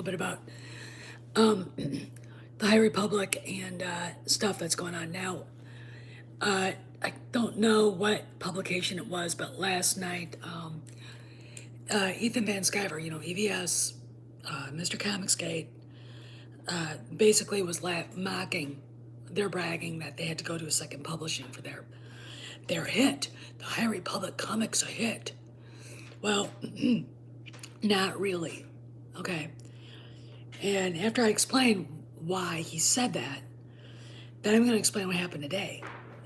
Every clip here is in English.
bit about um, the High Republic and stuff that's going on now. I don't know what publication it was, but last night, Ethan Van Sciver, EVS, Mr. Comicsgate, basically was mocking their bragging that they had to go to a second publishing for their hit. The High Republic comic's a hit. Well, not really. Okay. And after I explain why he said that, then I'm going to explain what happened today.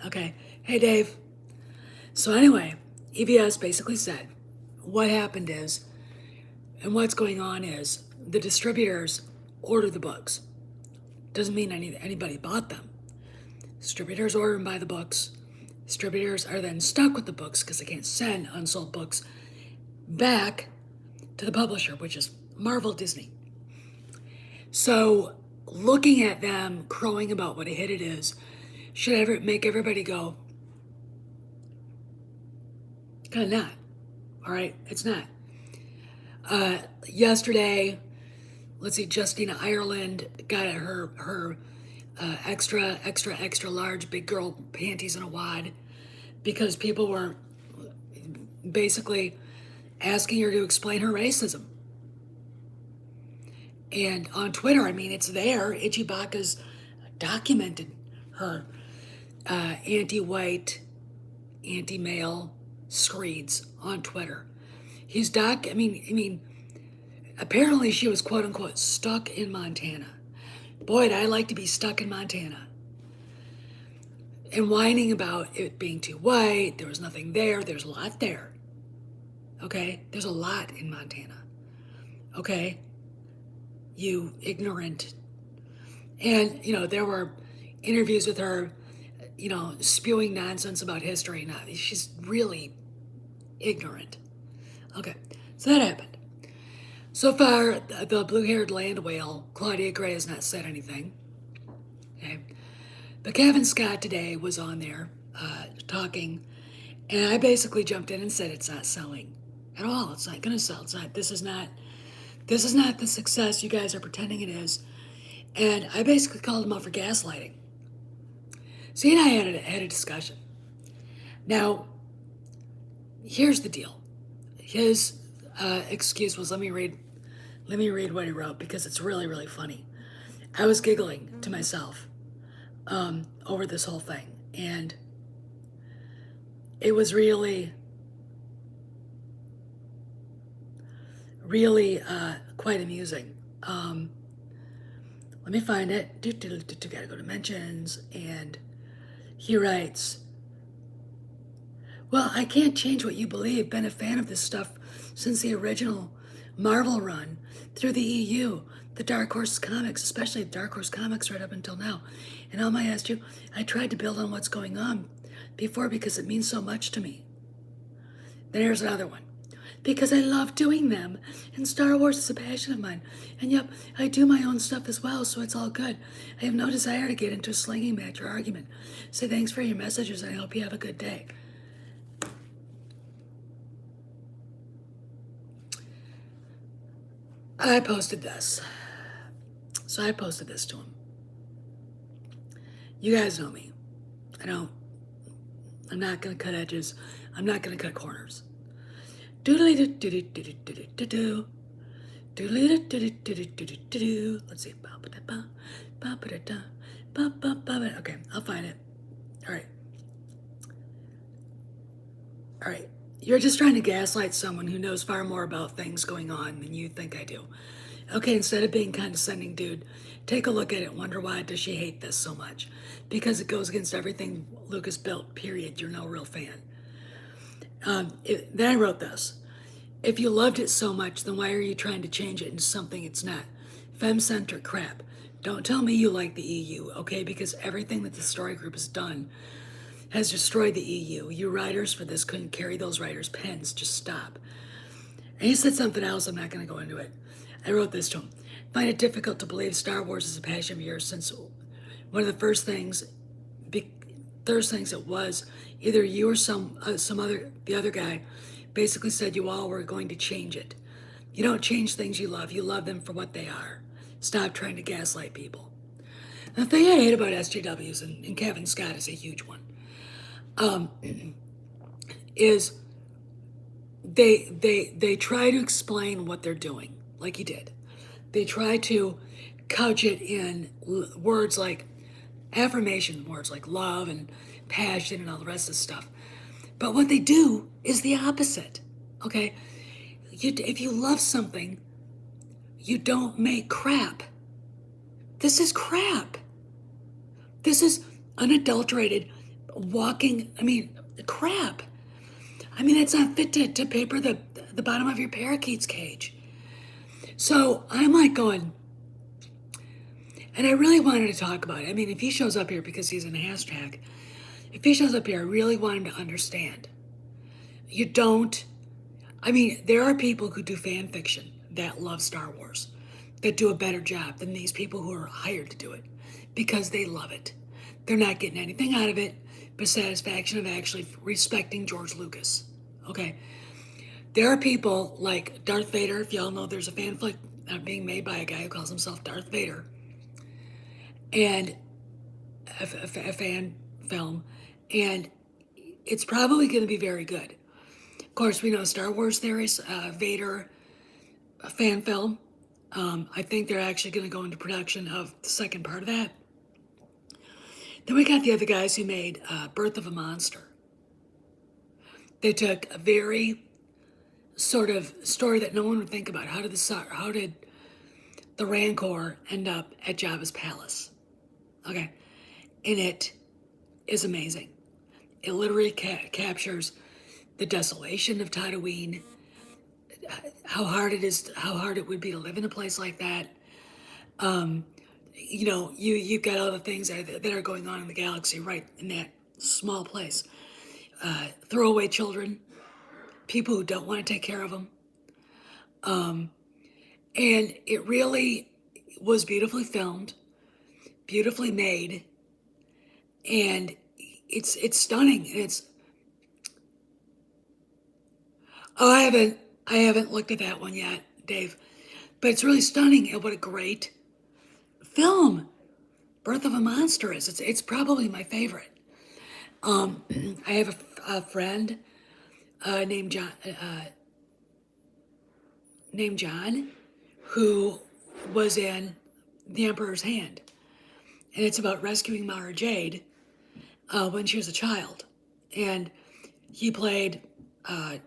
Okay. Hey, Dave. So, anyway, EVS basically said what happened is, and what's going on is, the distributors order the books. Doesn't mean anybody bought them. Distributors order and buy the books. Distributors are then stuck with the books because they can't send unsold books back to the publisher, which is Marvel Disney. So, looking at them crowing about what a hit it is, should ever make everybody go, kind of not. All right, it's not. Yesterday, let's see, Justina Ireland got her extra large big girl panties in a wad because people were basically asking her to explain her racism. And on Twitter, I mean, it's there. Ichibaka's documented her anti-white, anti-male screeds on Twitter. I mean, apparently she was quote unquote stuck in Montana. Boy, I'd like to be stuck in Montana. And whining about it being too white, there was nothing there. There's a lot there. Okay? There's a lot in Montana. Okay? You ignorant. And, there were interviews with her, spewing nonsense about history. Now, she's really ignorant. Okay, so that happened. So far, the blue-haired land whale, Claudia Gray, has not said anything. Okay, but Kevin Scott today was on there talking, and I basically jumped in and said it's not selling at all. It's not going to sell. It's not. This is not the success you guys are pretending it is. And I basically called him out for gaslighting. So he and I had a discussion. Now, here's the deal. His excuse was, let me read what he wrote because it's really, really funny. I was giggling to myself over this whole thing, and it was really, really quite amusing. Let me find it. Gotta go to mentions, and he writes, well, I can't change what you believe. Been a fan of this stuff since the original Marvel run through the EU, the Dark Horse comics, especially Dark Horse comics right up until now. And Alma asked you, I tried to build on what's going on before because it means so much to me. Then here's another one. Because I love doing them, and Star Wars is a passion of mine. And yep, I do my own stuff as well, so it's all good. I have no desire to get into a slinging match or argument. Say thanks for your messages, and I hope you have a good day. I posted this. So I posted this to him. You guys know me. I'm not going to cut edges. I'm not going to cut corners. Doodly-doo-doo-doo-doo-doo-doo-doo. Doodly-doo-doo-doo-doo-doo-doo. Let's see. Okay, I'll find it. All right. You're just trying to gaslight someone who knows far more about things going on than you think I do. Okay, instead of being condescending, dude, take a look at it and wonder why does she hate this so much? Because it goes against everything Lucas built, period. You're no real fan. Then I wrote this. If you loved it so much, then why are you trying to change it into something it's not? Femme-centric crap. Don't tell me you like the EU, okay? Because everything that the story group has done has destroyed the EU. You writers for this couldn't carry those writers' pens. Just stop. And he said something else. I'm not going to go into it. I wrote this to him. Find it difficult to believe Star Wars is a passion of yours since one of the first things it was either you or the other guy basically said you all were going to change it. You don't change things you love them for what they are. Stop trying to gaslight people. The thing I hate about SJWs, and Kevin Scott is a huge one, is they try to explain what they're doing, like he did. They try to couch it in words like affirmation, words like love and passion and all the rest of the stuff. But what they do is the opposite. Okay? If you love something, you don't make crap. This is crap. This is unadulterated, walking, crap. It's not fit to paper the bottom of your parakeet's cage. So I'm like going, and I really wanted to talk about it. If he shows up here because he's in a hashtag, if he shows up here, I really want him to understand. You don't, there are people who do fan fiction that love Star Wars, that do a better job than these people who are hired to do it because they love it. They're not getting anything out of it but satisfaction of actually respecting George Lucas. Okay? There are people like Darth Vader, if y'all know there's a fan flick being made by a guy who calls himself Darth Vader, and a fan film, and it's probably going to be very good. Of course, we know Star Wars theories, Vader fan film. I think they're actually going to go into production of the second part of that. Then we got the other guys who made Birth of a Monster. They took a very sort of story that no one would think about. How did the Rancor end up at Jabba's palace? Okay, and it is amazing. It literally captures the desolation of Tatooine, how hard it would be to live in a place like that. You've got all the things that are going on in the galaxy right in that small place. Throwaway children, people who don't want to take care of them. And it really was beautifully filmed, beautifully made, and it's stunning. And it's I haven't looked at that one yet, Dave, but it's really stunning. And what a great film Birth of a Monster is. It's probably my favorite. I have a friend named John, who was in The Emperor's Hand, and it's about rescuing Mara Jade when she was a child, and he played damn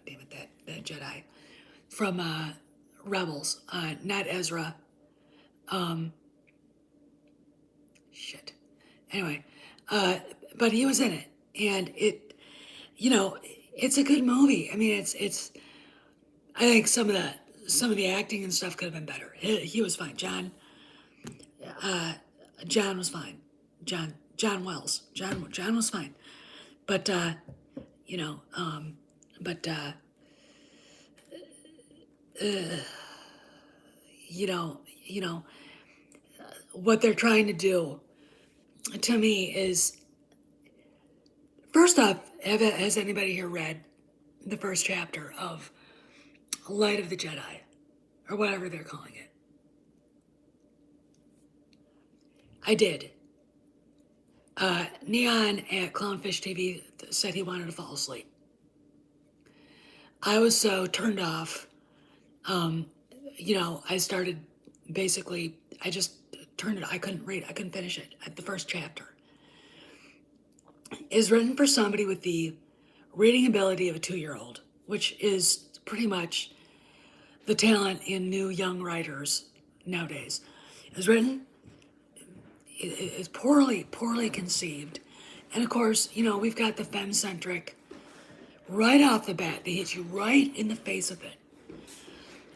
it, that Jedi from Rebels, not Ezra. Shit. Anyway, but he was in it, and it's a good movie. It's. I think some of the acting and stuff could have been better. He was fine. John was fine. John Wells. John was fine, but what they're trying to do to me is, first off, has anybody here read the first chapter of Light of the Jedi, or whatever they're calling it? I did. Neon at Clownfish TV said he wanted to fall asleep. I was so turned off. I started basically, I just turned it, I couldn't read, I couldn't finish it at the first chapter. Is written for somebody with the reading ability of a 2-year-old, which is pretty much the talent in new young writers nowadays. Is written, is poorly conceived. And of course, we've got the femme-centric right off the bat. They hit you right in the face with it.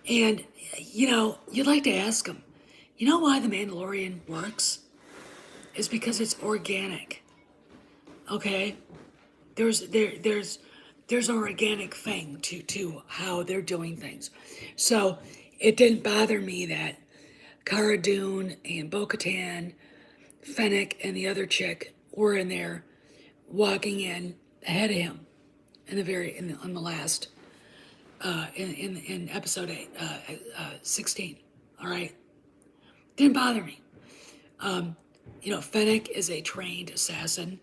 And, you'd like to ask them, why The Mandalorian works? Is because it's organic. Okay? There's an organic thing to how they're doing things. So it didn't bother me that Cara Dune and Bo-Katan, Fennec, and the other chick were in there walking in ahead of him on the last in episode 16. All right, didn't bother me. Fennec is a trained assassin.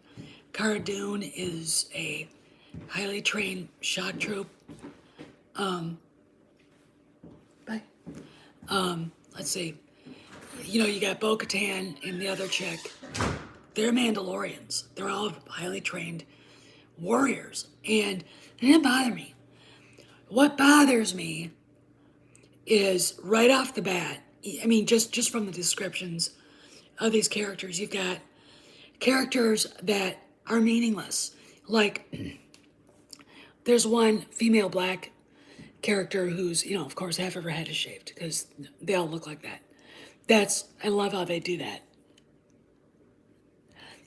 Cara Dune is a highly trained shock troop. Bye. Let's see. You got Bo-Katan and the other chick. They're Mandalorians. They're all highly trained warriors. And it didn't bother me. What bothers me is right off the bat, I mean, just from the descriptions of these characters, you've got characters that are meaningless. Like, there's one female black character who's, of course, half of her head is shaved because they all look like that. I love how they do that.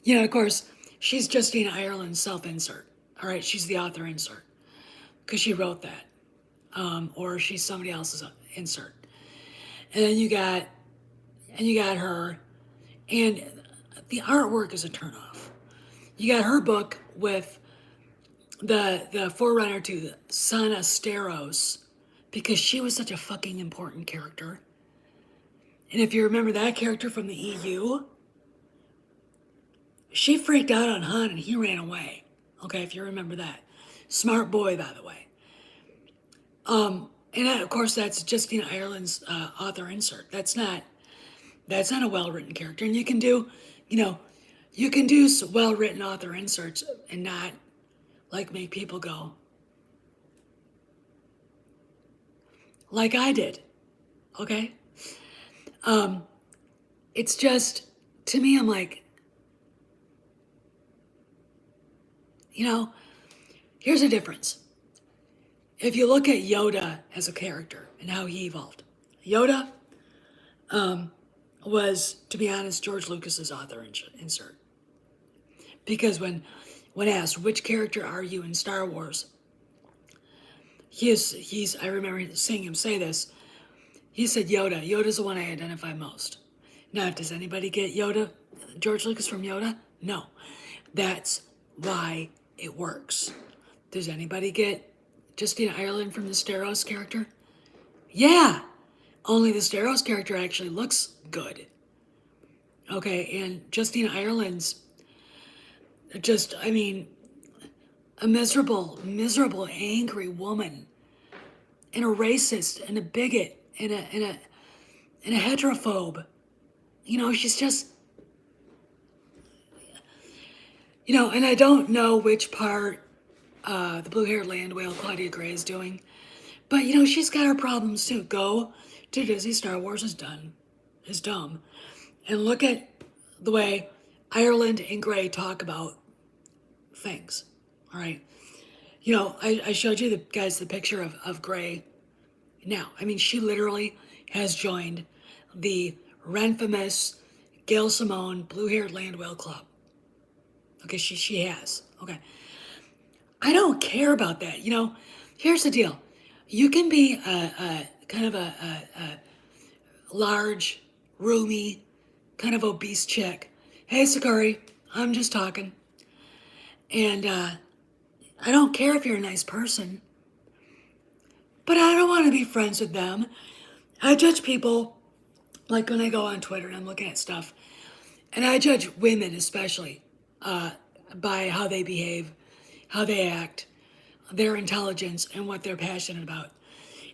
Of course, she's Justine Ireland's self-insert. All right, she's the author insert because she wrote that. Or she's somebody else's insert. And then you got her, and the artwork is a turnoff. You got her book with the forerunner to Sana Steros, because she was such a fucking important character. And if you remember that character from the EU, she freaked out on Han and he ran away. Okay, if you remember that. Smart boy, by the way. And of course, that's Justine Ireland's author insert. That's not a well-written character. And you can do well-written author inserts and not make people go like I did. Okay? It's just, to me, I'm like, here's the difference. If you look at Yoda as a character and how he evolved, Yoda was, to be honest, George Lucas's author insert. Because when asked, which character are you in Star Wars, I remember seeing him say this, he said Yoda. Yoda's the one I identify most. Now, does anybody get George Lucas from Yoda? No. That's why it works. Does anybody get Justine Ireland from the Steros character? Yeah. Only the Steros character actually looks good. Okay, and Justine Ireland's a miserable, angry woman, and a racist, and a bigot, and a heterophobe. She's just, and I don't know which part the blue-haired land whale Claudia Gray is doing, but she's got her problems too. Go to Disney Star Wars is dumb, and look at the way Ireland and Gray talk about things. All right, I showed you the picture of Gray. Now, she literally has joined the Renfamous Gail Simone Blue-Haired Land Whale Club. Okay, she has. Okay. I don't care about that. Here's the deal. You can be a kind of a large, roomy, kind of obese chick. Hey, Sakari, I'm just talking. And I don't care if you're a nice person, but I don't want to be friends with them. I judge people, like when I go on Twitter and I'm looking at stuff, and I judge women especially by how they behave, how they act, their intelligence, and what they're passionate about.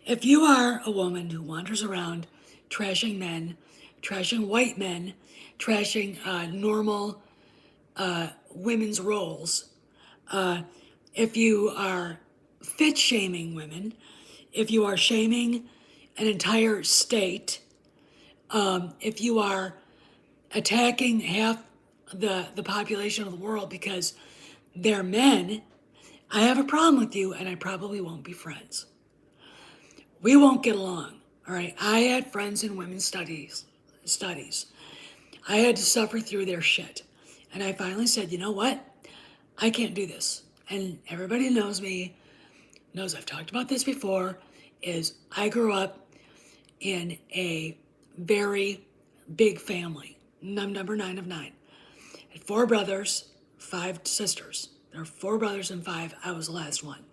If you are a woman who wanders around trashing men, trashing white men, trashing normal women's roles, if you are fit shaming women, if you are shaming an entire state, if you are attacking half the population of the world because they're men, I have a problem with you and I probably won't be friends. We won't get along, all right? I had friends in women's studies. I had to suffer through their shit. And I finally said, you know what? I can't do this. And everybody knows me, knows I've talked about this before, is I grew up in a very big family. I'm number 9 of 9. I had 4 brothers, 5 sisters. There are 4 brothers and 5. I was the last one.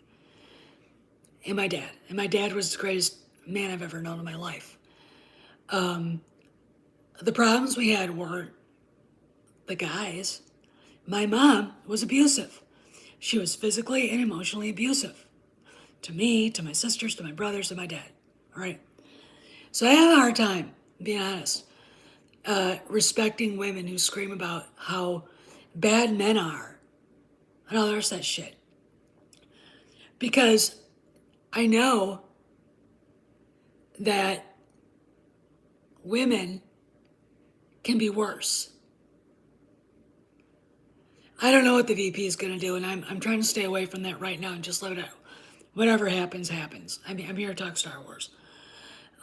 and my dad. And my dad was the greatest man I've ever known in my life. The problems we had weren't the guys. My mom was abusive. She was physically and emotionally abusive to me, to my sisters, to my brothers, to my dad. All right. So I have a hard time, being honest, respecting women who scream about how bad men are and all the rest of that shit. Because I know that women can be worse. I don't know what the VP is going to do, and I'm trying to stay away from that right now and just let it out. Whatever happens, happens. I mean, I'm here to talk Star Wars.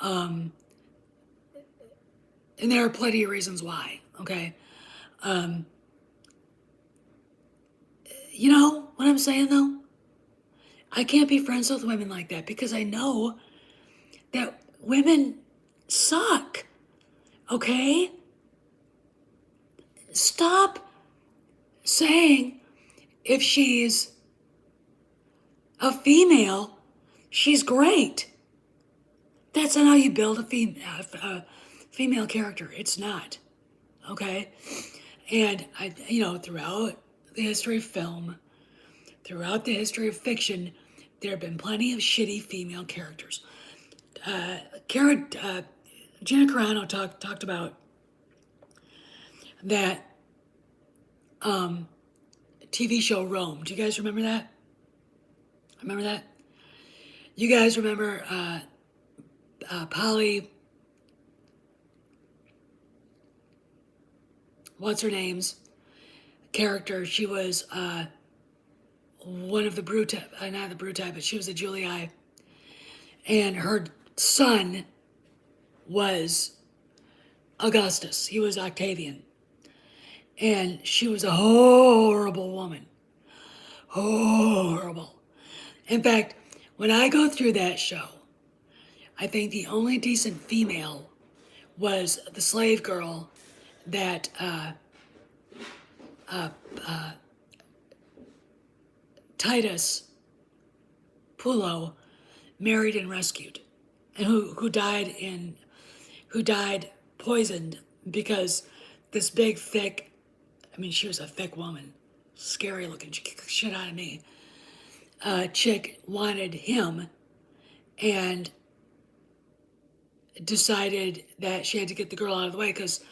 And there are plenty of reasons why, okay? You know what I'm saying, though? I can't be friends with women like that because I know that women suck, okay? Stop saying if she's a female, she's great. That's not how you build a female character. It's not, okay? And throughout the history of film, throughout the history of fiction, there have been plenty of shitty female characters. Gina Carano talked about that TV show Rome. Do you guys remember that? Remember that? You guys remember Polly, what's her name's character? She was one of the not the Brutai, but she was a Julii. And her son was Augustus. He was Octavian. And she was a horrible woman. Horrible. In fact, when I go through that show, I think the only decent female was the slave girl that Titus Pullo married and rescued, and who died poisoned because this big thick, I mean, she was a thick woman, scary looking, she kicked the shit out of me. Chick wanted him and decided that she had to get the girl out of the way because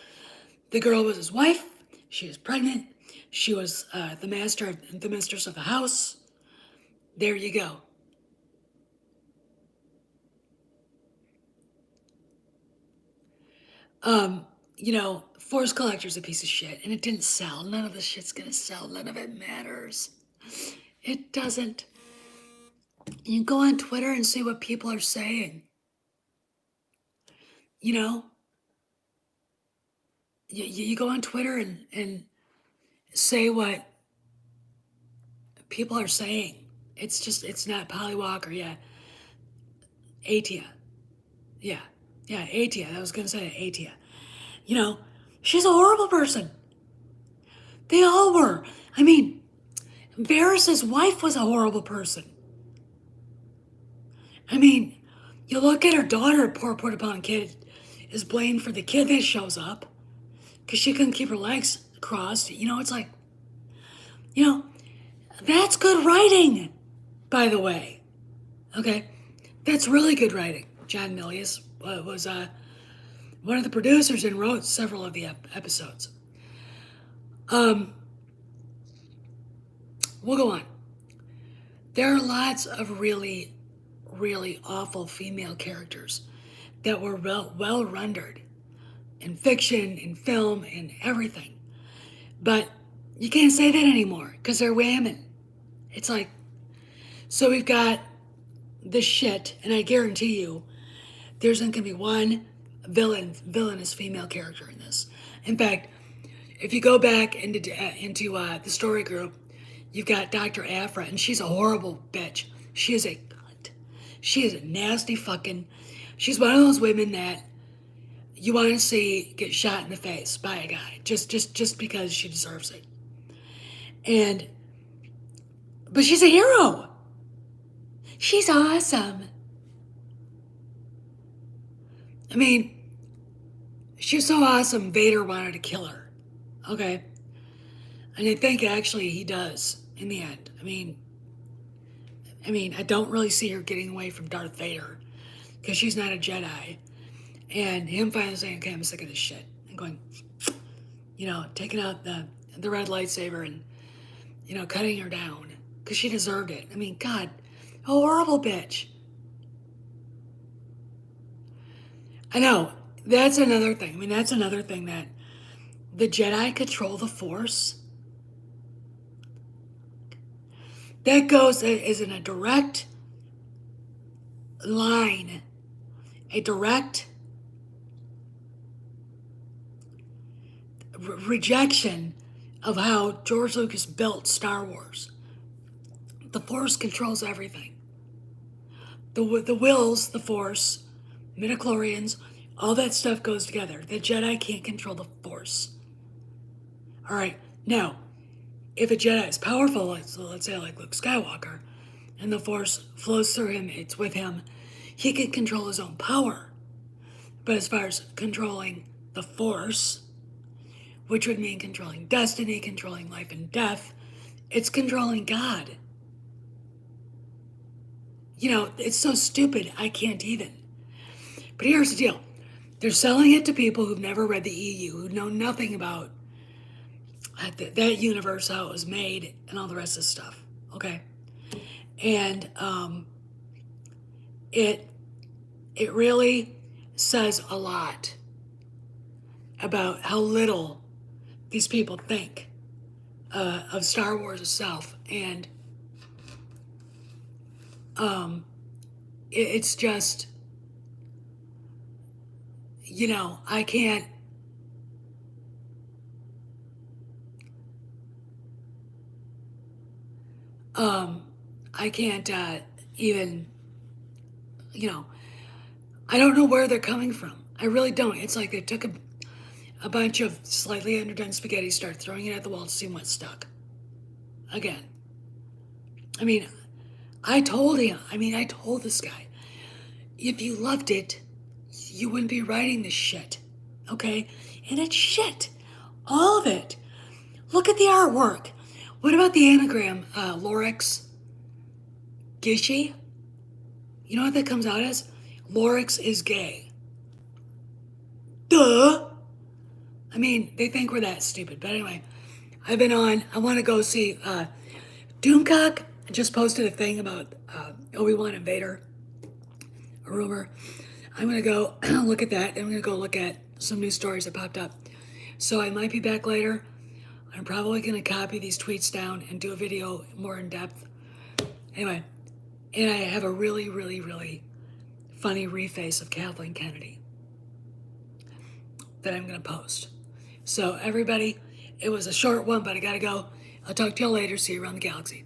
the girl was his wife. She was pregnant. She was the mistress of the house. There you go. Force Collector's a piece of shit, and it didn't sell. None of this shit's gonna sell. None of it matters. It doesn't. You can go on Twitter and see what people are saying. You go on Twitter and say what people are saying. It's not Polly Walker, yeah. Atia. Yeah, Atia. I was gonna say Atia. She's a horrible person. They all were. I mean, Varys's wife was a horrible person. I mean, you look at her daughter, poor Portapon kid, is blamed for the kid that shows up because she couldn't keep her legs crossed. It's like, that's good writing, by the way. Okay, that's really good writing. John Milius was one of the producers and wrote several of the episodes. We'll go on. There are lots of really, really awful female characters that were well rendered in fiction, in film, in everything. But you can't say that anymore because they're women. It's like, so we've got this shit, and I guarantee you there's not going to be one villainous female character in this. In fact, if you go back into the story group, you've got Dr. Aphra, and she's a horrible bitch. She is a cunt. She is a nasty fucking... She's one of those women that you want to see get shot in the face by a guy just because she deserves it. But she's a hero. She's awesome. I mean, she's so awesome, Vader wanted to kill her. Okay? And I think actually he does in the end. I don't really see her getting away from Darth Vader because she's not a Jedi. And him finally saying, okay, I'm sick of this shit. And going, taking out the red lightsaber and, cutting her down because she deserved it. I mean, God, a horrible bitch. I know. That's another thing. That's another thing that the Jedi control the Force. That is in a direct line, a direct rejection of how George Lucas built Star Wars. The Force controls everything. The wills, the Force, midichlorians, all that stuff goes together. The Jedi can't control the Force. All right, now, if a Jedi is powerful, so let's say like Luke Skywalker, and the Force flows through him, it's with him, he can control his own power. But as far as controlling the Force, which would mean controlling destiny, controlling life and death, it's controlling God. It's so stupid, I can't even. But here's the deal. They're selling it to people who've never read the EU, who know nothing about that universe, how it was made, and all the rest of the stuff. Okay? And it really says a lot about how little these people think of Star Wars itself. And it's just, I can't. I can't even, I don't know where they're coming from. I really don't. It's like they took a bunch of slightly underdone spaghetti, started throwing it at the wall to see what stuck. Again. I told this guy, if you loved it, you wouldn't be writing this shit. Okay? And it's shit. All of it. Look at the artwork. What about the anagram, Lorix Gishi? You know what that comes out as? Lorix is gay. Duh! They think we're that stupid. But anyway, I want to go see, Doomcock just posted a thing about Obi-Wan and Vader, a rumor. I'm going to go look at that. I'm going to go look at some news stories that popped up. So I might be back later. I'm probably going to copy these tweets down and do a video more in depth. Anyway, and I have a really, really, really funny reface of Kathleen Kennedy that I'm going to post. So everybody, it was a short one, but I got to go. I'll talk to y'all later. See you around the galaxy.